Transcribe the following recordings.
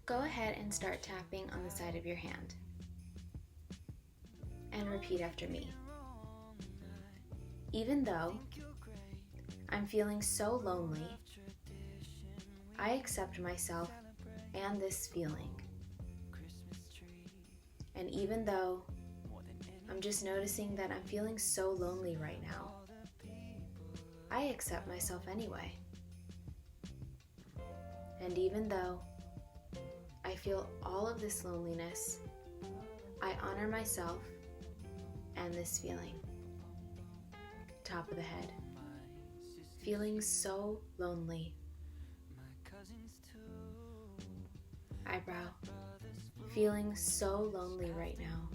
Go ahead and start tapping on the side of your hand. And repeat after me. Even though I'm feeling so lonely, I accept myself and this feeling. And even though I'm just noticing that I'm feeling so lonely right now, I accept myself anyway. And even though I feel all of this loneliness, I honor myself and this feeling. Top of the head. Feeling so lonely. Eyebrow. Feeling so lonely right now.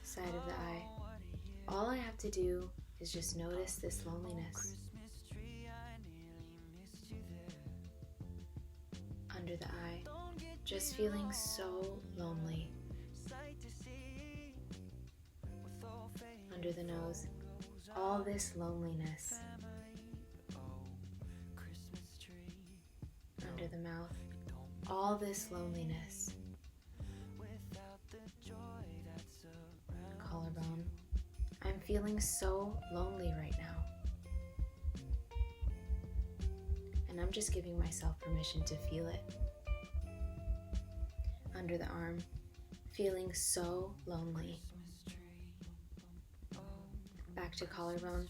Side of the eye. All I have to do is just notice this loneliness. Under the eye. Just feeling so lonely. Under the nose. All this loneliness. Under the mouth. All this loneliness. Collarbone. I'm feeling so lonely right now. And I'm just giving myself permission to feel it. Under the arm, feeling so lonely. Back to collarbone,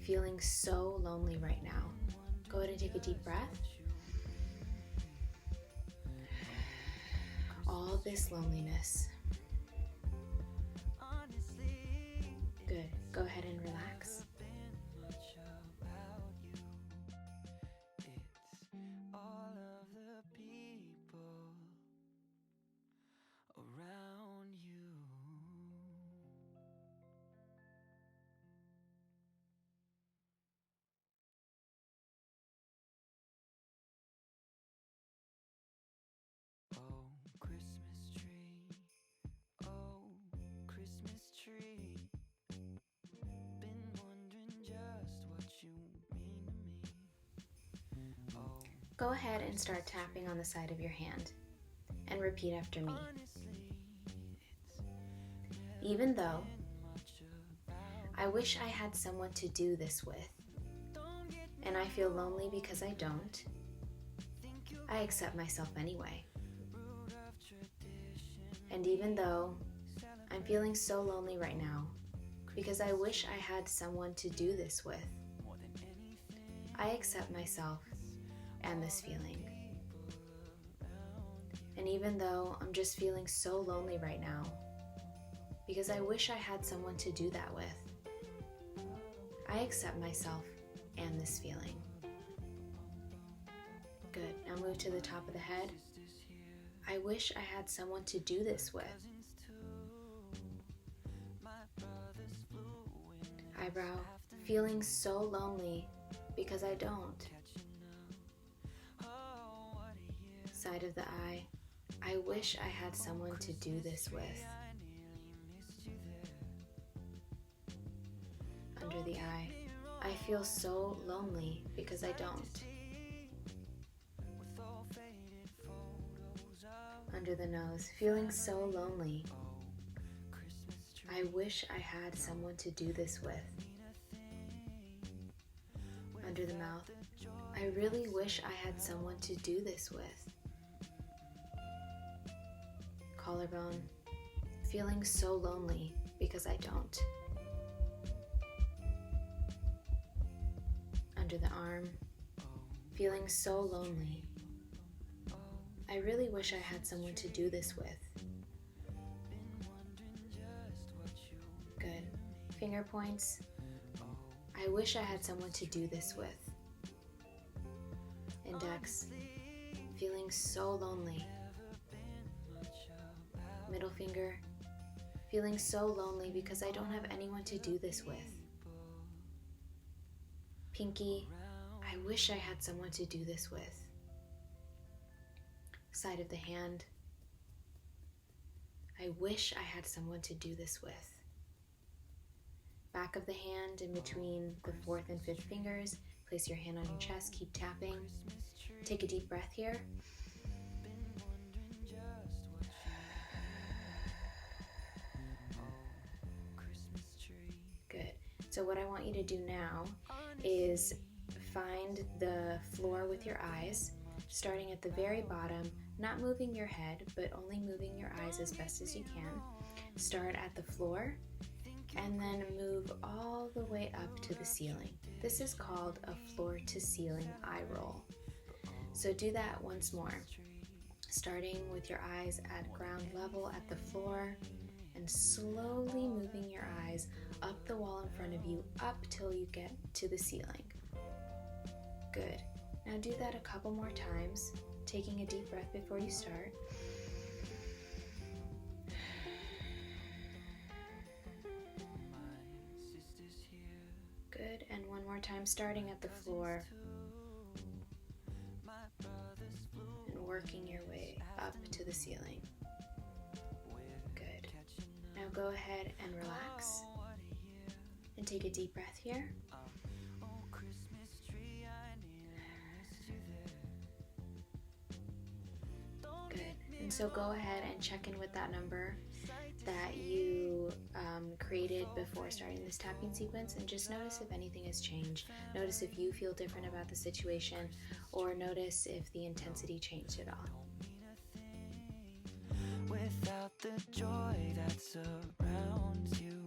feeling so lonely right now. Go ahead and take a deep breath. All this loneliness. Good. Go ahead and relax. Go ahead and start tapping on the side of your hand and repeat after me. Even though I wish I had someone to do this with, and I feel lonely because I don't, I accept myself anyway. And even though I'm feeling so lonely right now because I wish I had someone to do this with, I accept myself and this feeling. And even though I'm just feeling so lonely right now because I wish I had someone to do that with, I accept myself and this feeling. Good. Now move to the top of the head. I wish I had someone to do this with. Eyebrow. Feeling so lonely because I don't. Side of the eye. I wish I had someone to do this with. Under the eye. I feel so lonely because I don't. Under the nose. Feeling so lonely. I wish I had someone to do this with. Under the mouth. I really wish I had someone to do this with. Collarbone. Feeling so lonely because I don't. Under the arm. Feeling so lonely. I really wish I had someone to do this with. Good. Finger points. I wish I had someone to do this with. Index. Feeling so lonely. Middle finger. Feeling so lonely because I don't have anyone to do this with. Pinky. I wish I had someone to do this with. Side of the hand. I wish I had someone to do this with. back of the hand in between the fourth and fifth fingers. Place your hand on your chest, keep tapping. Take a deep breath here. Good. So what I want you to do now is find the floor with your eyes, starting at the very bottom, not moving your head, but only moving your eyes as best as you can. Start at the floor and then move all the way up to the ceiling. This is called a floor to ceiling eye roll. So do that once more, starting with your eyes at ground level at the floor and slowly moving your eyes up the wall in front of you, up till you get to the ceiling. Good. Now do that a couple more times, taking a deep breath before you start. Good, and one more time, starting at the floor and working your way up to the ceiling. Good. Now go ahead and relax and take a deep breath here. Good. And so go ahead and check in with that number that you created before starting this tapping sequence, and just notice if anything has changed. Notice if you feel different about the situation, or notice if the intensity changed at all. Without the joy that surrounds you,